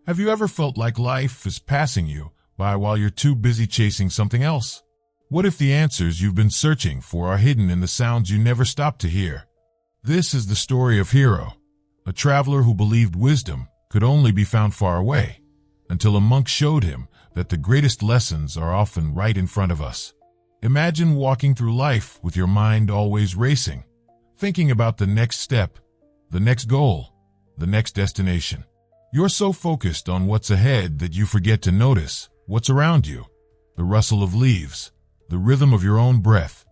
Have you ever felt like life is passing you by while you're too busy chasing something else? What if the answers you've been searching for are hidden in the sounds you never stop to hear? This is the story of Hiro, a traveler who believed wisdom could only be found far away, until a monk showed him that the greatest lessons are often right in front of us. Imagine walking through life with your mind always racing, thinking about the next step, the next goal, the next destination. You're so focused on what's ahead that you forget to notice what's around you. The rustle of leaves, the rhythm of your own breath,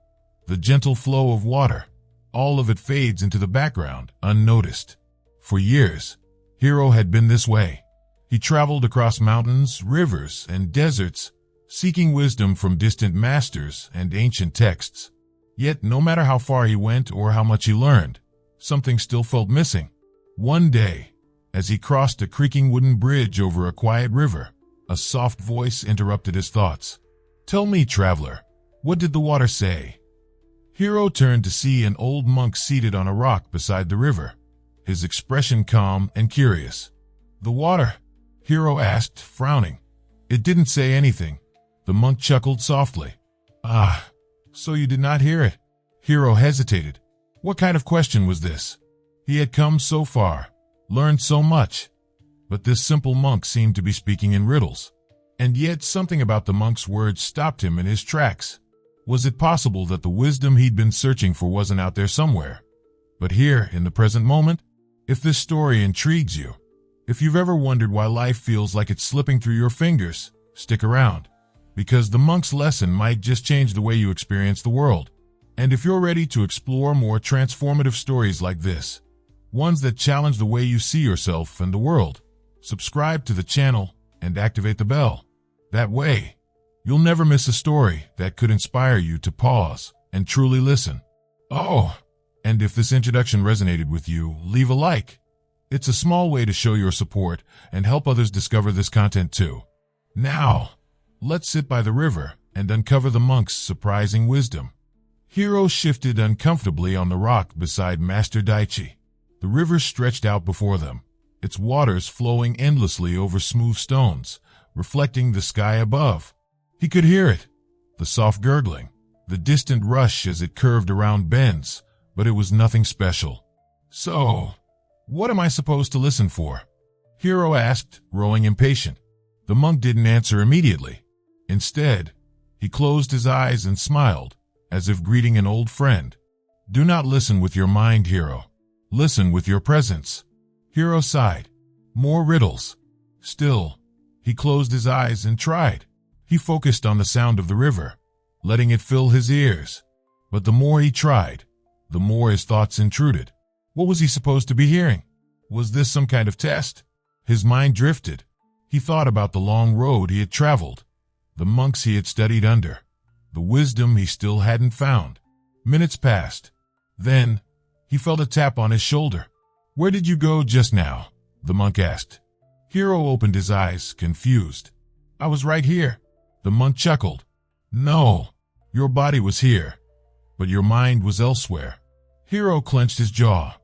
the gentle flow of water, all of it fades into the background unnoticed. For years, Hiro had been this way. He traveled across mountains, rivers, and deserts, seeking wisdom from distant masters and ancient texts. Yet, no matter how far he went or how much he learned, something still felt missing. One day, as he crossed a creaking wooden bridge over a quiet river, a soft voice interrupted his thoughts. "Tell me, traveler, what did the water say?" Hiro turned to see an old monk seated on a rock beside the river, his expression calm and curious. "The water?" Hiro asked, frowning. "It didn't say anything." The monk chuckled softly. "Ah, so you did not hear it?" Hiro hesitated. What kind of question was this? He had come so far, learned so much, but this simple monk seemed to be speaking in riddles. And yet something about the monk's words stopped him in his tracks. Was it possible that the wisdom he'd been searching for wasn't out there somewhere, but here in the present moment? If this story intrigues you, if you've ever wondered why life feels like it's slipping through your fingers, stick around, because the monk's lesson might just change the way you experience the world. And if you're ready to explore more transformative stories like this, ones that challenge the way you see yourself and the world, subscribe to the channel and activate the bell. That way, you'll never miss a story that could inspire you to pause and truly listen. Oh, and if this introduction resonated with you, leave a like. It's a small way to show your support and help others discover this content too. Now, let's sit by the river and uncover the monk's surprising wisdom. Hiro shifted uncomfortably on the rock beside Master Daichi. The river stretched out before them, its waters flowing endlessly over smooth stones, reflecting the sky above. He could hear it, the soft gurgling, the distant rush as it curved around bends, but it was nothing special. "So, what am I supposed to listen for?" Hiro asked, growing impatient. The monk didn't answer immediately. Instead, he closed his eyes and smiled, as if greeting an old friend. "Do not listen with your mind, Hiro. Listen with your presence." Hiro sighed. More riddles. Still, he closed his eyes and tried. He focused on the sound of the river, letting it fill his ears. But the more he tried, the more his thoughts intruded. What was he supposed to be hearing? Was this some kind of test? His mind drifted. He thought about the long road he had traveled, the monks he had studied under, the wisdom he still hadn't found. Minutes passed. Then, he felt a tap on his shoulder. "Where did you go just now?" the monk asked. Hiro opened his eyes, confused. "I was right here." The monk chuckled. "No, your body was here, but your mind was elsewhere." Hiro clenched his jaw.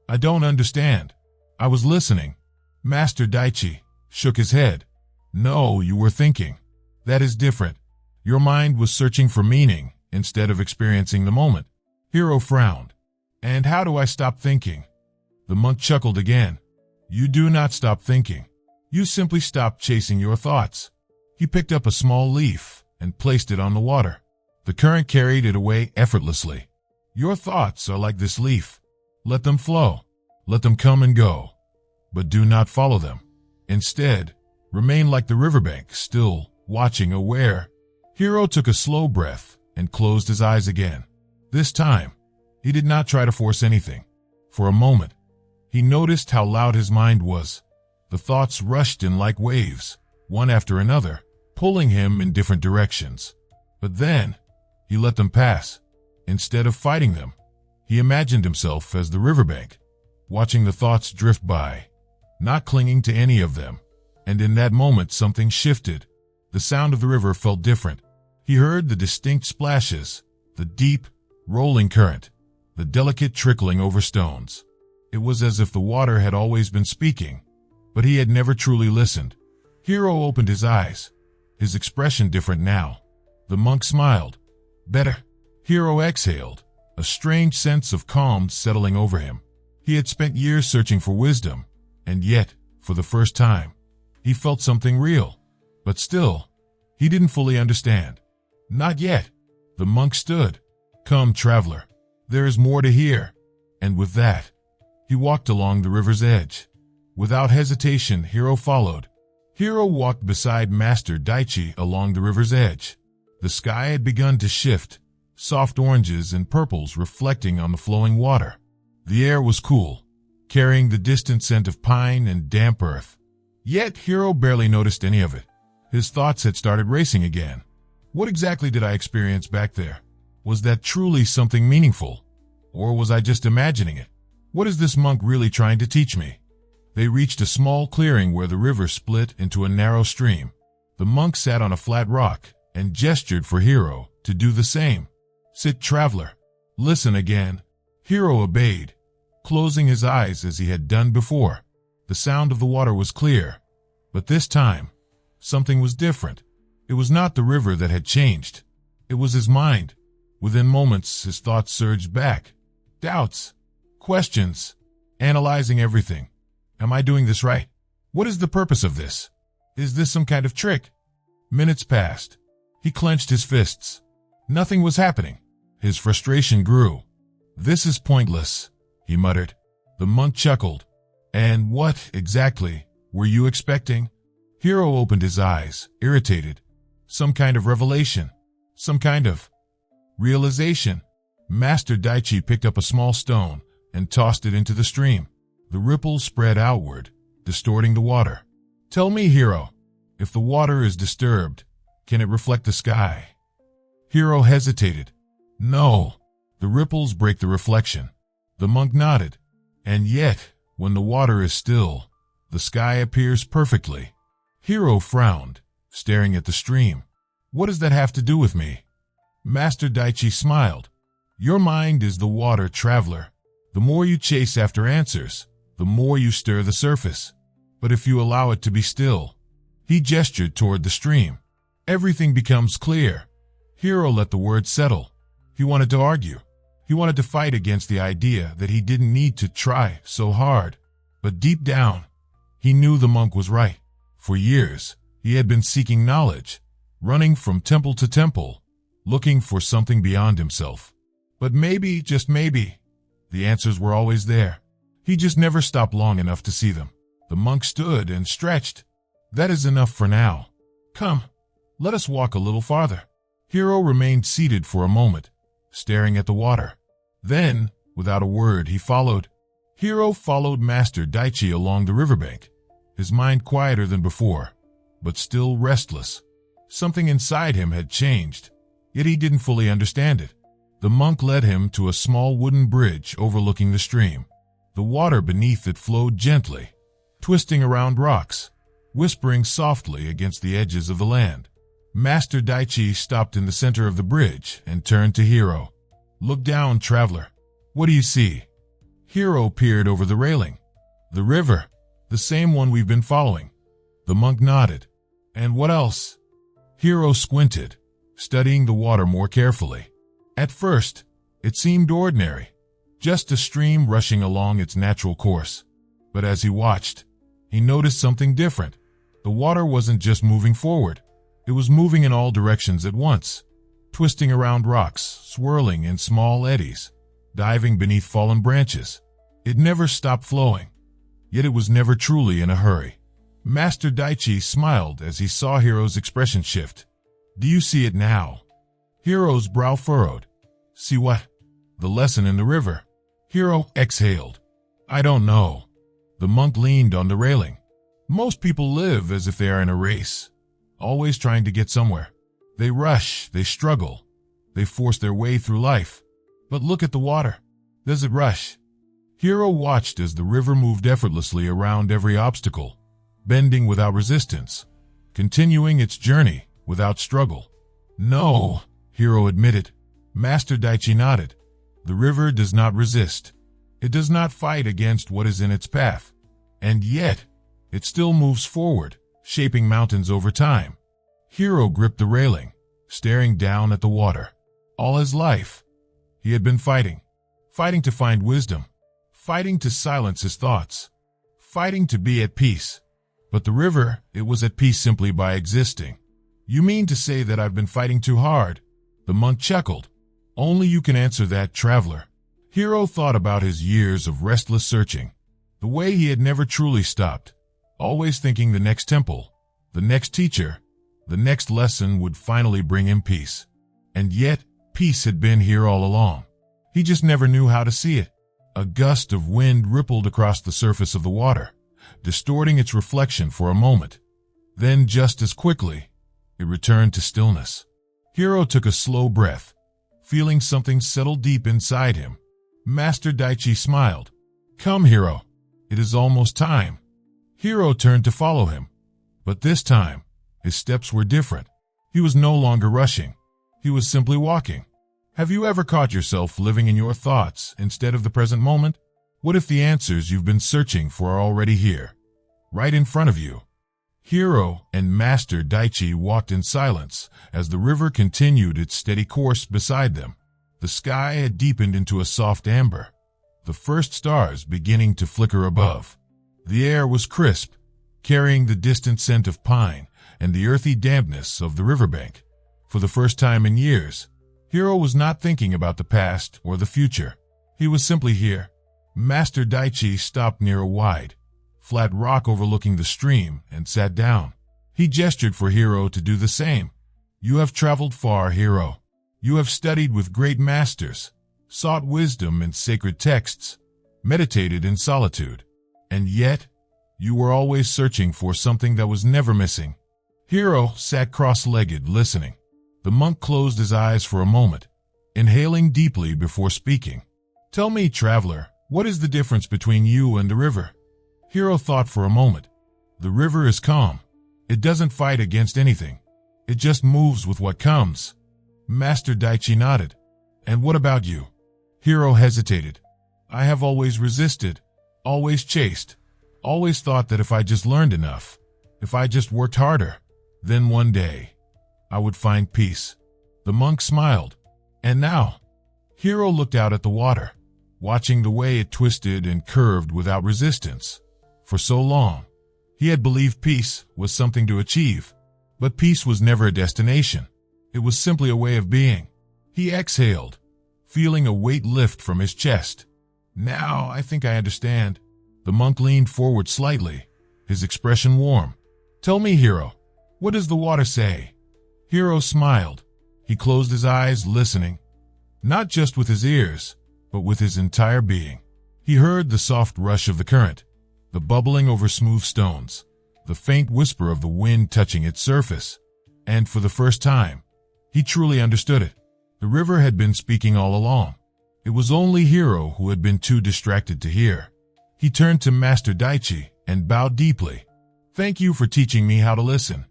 "I don't understand." "I was listening." Master Daichi shook his head. "No, you were thinking. That is different. Your mind was searching for meaning instead of experiencing the moment." Hiro frowned. "And how do I stop thinking?" The monk chuckled again. "You do not stop thinking. You simply stop chasing your thoughts." He picked up a small leaf and placed it on the water. The current carried it away effortlessly. "Your thoughts are like this leaf. Let them flow. Let them come and go. But do not follow them. Instead, remain like the riverbank, still, watching, aware." Hiro took a slow breath and closed his eyes again. This time, he did not try to force anything. For a moment, he noticed how loud his mind was. The thoughts rushed in like waves, one after another, pulling him in different directions. But then, he let them pass. Instead of fighting them, he imagined himself as the riverbank, watching the thoughts drift by, not clinging to any of them. And in that moment, something shifted. The sound of the river felt different. He heard the distinct splashes, the deep, rolling current, the delicate trickling over stones. It was as if the water had always been speaking, but he had never truly listened. Hiro opened his eyes, his expression different now. The monk smiled. Better. Hiro exhaled, a strange sense of calm settling over him. He had spent years searching for wisdom, and yet, for the first time, he felt something real. But still, he didn't fully understand. Not yet. The monk stood. Come, traveler. There is more to hear. And with that, he walked along the river's edge. Without hesitation, Hiro followed. Hiro walked beside Master Daichi along the river's edge. The sky had begun to shift, soft oranges and purples reflecting on the flowing water. The air was cool, carrying the distant scent of pine and damp earth. Yet Hiro barely noticed any of it. His thoughts had started racing again. What exactly did I experience back there? Was that truly something meaningful? Or was I just imagining it? What is this monk really trying to teach me? They reached a small clearing where the river split into a narrow stream. The monk sat on a flat rock and gestured for Hiro to do the same. Sit, traveler. Listen again. Hiro obeyed, closing his eyes as he had done before. The sound of the water was clear, but this time, something was different. It was not the river that had changed. It was his mind. Within moments, his thoughts surged back. Doubts, questions, analyzing everything. Am I doing this right? What is the purpose of this? Is this some kind of trick? Minutes passed. He clenched his fists. Nothing was happening. His frustration grew. This is pointless, he muttered. The monk chuckled. And what, exactly, were you expecting? Hiro opened his eyes, irritated. Some kind of revelation. Some kind of realization. Master Daichi picked up a small stone and tossed it into the stream. The ripples spread outward, distorting the water. Tell me, Hiro, if the water is disturbed, can it reflect the sky? Hiro hesitated. No, the ripples break the reflection. The monk nodded. And yet, when the water is still, the sky appears perfectly. Hiro frowned, staring at the stream. What does that have to do with me? Master Daichi smiled. Your mind is the water, traveler. The more you chase after answers, the more you stir the surface. But if you allow it to be still, he gestured toward the stream. Everything becomes clear. Hiro let the words settle. He wanted to argue. He wanted to fight against the idea that he didn't need to try so hard. But deep down, he knew the monk was right. For years, he had been seeking knowledge, running from temple to temple, looking for something beyond himself. But maybe, just maybe, the answers were always there. He just never stopped long enough to see them. The monk stood and stretched. That is enough for now. Come, let us walk a little farther. Hiro remained seated for a moment, staring at the water. Then, without a word, he followed. Hiro followed Master Daichi along the riverbank, his mind quieter than before, but still restless. Something inside him had changed, yet he didn't fully understand it. The monk led him to a small wooden bridge overlooking the stream. The water beneath it flowed gently, twisting around rocks, whispering softly against the edges of the land. Master Daichi stopped in the center of the bridge and turned to Hiro. Look down, traveler. What do you see? Hiro peered over the railing. The river, the same one we've been following. The monk nodded. And what else? Hiro squinted, studying the water more carefully. At first, it seemed ordinary, just a stream rushing along its natural course. But as he watched, he noticed something different. The water wasn't just moving forward. It was moving in all directions at once, twisting around rocks, swirling in small eddies, diving beneath fallen branches. It never stopped flowing, yet it was never truly in a hurry. Master Daichi smiled as he saw Hiro's expression shift. Do you see it now? Hiro's brow furrowed. See what? The lesson in the river. Hiro exhaled. I don't know. The monk leaned on the railing. Most people live as if they are in a race, always trying to get somewhere. They rush, they struggle, they force their way through life. But look at the water. Does it rush? Hiro watched as the river moved effortlessly around every obstacle, bending without resistance, continuing its journey without struggle. No, Hiro admitted. Master Daichi nodded. The river does not resist. It does not fight against what is in its path. And yet, It still moves forward, shaping mountains over time. Hiro gripped the railing, staring down at the water. All his life, he had been fighting to find wisdom, fighting to silence his thoughts, fighting to be at peace. But the river, it was at peace simply by existing. You mean to say that I've been fighting too hard? The monk chuckled. Only you can answer that, traveler. Hiro thought about his years of restless searching, the way he had never truly stopped, always thinking the next temple, the next teacher, the next lesson would finally bring him peace. And yet, peace had been here all along. He just never knew how to see it. A gust of wind rippled across the surface of the water, distorting its reflection for a moment. Then, just as quickly, it returned to stillness. Hiro took a slow breath, feeling something settle deep inside him. Master Daichi smiled. Come, Hiro. It is almost time. Hiro turned to follow him. But this time, his steps were different. He was no longer rushing. He was simply walking. Have you ever caught yourself living in your thoughts instead of the present moment? What if the answers you've been searching for are already here, right in front of you? Hiro and Master Daichi walked in silence as the river continued its steady course beside them. The sky had deepened into a soft amber, the first stars beginning to flicker above. The air was crisp, carrying the distant scent of pine and the earthy dampness of the riverbank. For the first time in years, Hiro was not thinking about the past or the future. He was simply here. Master Daichi stopped near a wide, flat rock overlooking the stream and sat down. He gestured for Hiro to do the same. You have traveled far, Hiro. You have studied with great masters, sought wisdom in sacred texts, meditated in solitude. And yet, you were always searching for something that was never missing. Hiro sat cross-legged, listening. The monk closed his eyes for a moment, inhaling deeply before speaking. Tell me, traveler, what is the difference between you and the river? Hiro thought for a moment. The river is calm. It doesn't fight against anything. It just moves with what comes. Master Daichi nodded. And what about you? Hiro hesitated. I have always resisted, always chased, always thought that if I just learned enough, if I just worked harder, then one day I would find peace. The monk smiled. And now? Hiro looked out at the water, watching the way it twisted and curved without resistance. For so long, he had believed peace was something to achieve. But peace was never a destination. It was simply a way of being. He exhaled, feeling a weight lift from his chest. Now I think I understand. The monk leaned forward slightly, his expression warm. Tell me, Hiro, what does the water say? Hiro smiled. He closed his eyes, listening, not just with his ears, but with his entire being. He heard the soft rush of the current, the bubbling over smooth stones, the faint whisper of the wind touching its surface. And for the first time, he truly understood it. The river had been speaking all along. It was only Hiro who had been too distracted to hear. He turned to Master Daichi and bowed deeply. Thank you for teaching me how to listen.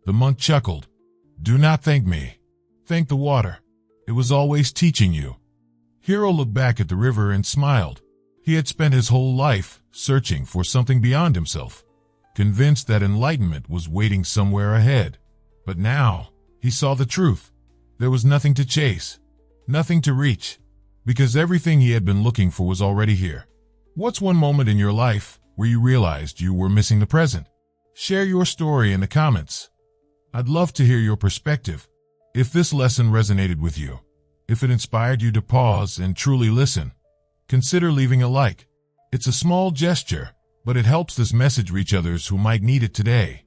The monk chuckled. Do not thank me. Thank the water. It was always teaching you. Hiro looked back at the river and smiled. He had spent his whole life searching for something beyond himself, convinced that enlightenment was waiting somewhere ahead. But now, he saw the truth. There was nothing to chase, nothing to reach, because everything he had been looking for was already here. What's one moment in your life where you realized you were missing the present? Share your story in the comments. I'd love to hear your perspective. If this lesson resonated with you, if it inspired you to pause and truly listen, consider leaving a like. It's a small gesture, but it helps this message reach others who might need it today.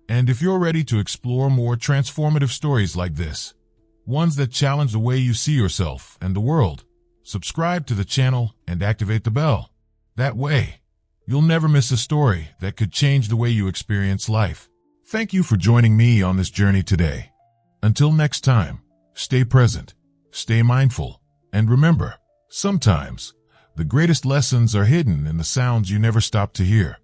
And if you're ready to explore more transformative stories like this, ones that challenge the way you see yourself and the world, subscribe to the channel and activate the bell. That way, you'll never miss a story that could change the way you experience life. Thank you for joining me on this journey today. Until next time, stay present, stay mindful, and remember, sometimes the greatest lessons are hidden in the sounds you never stop to hear.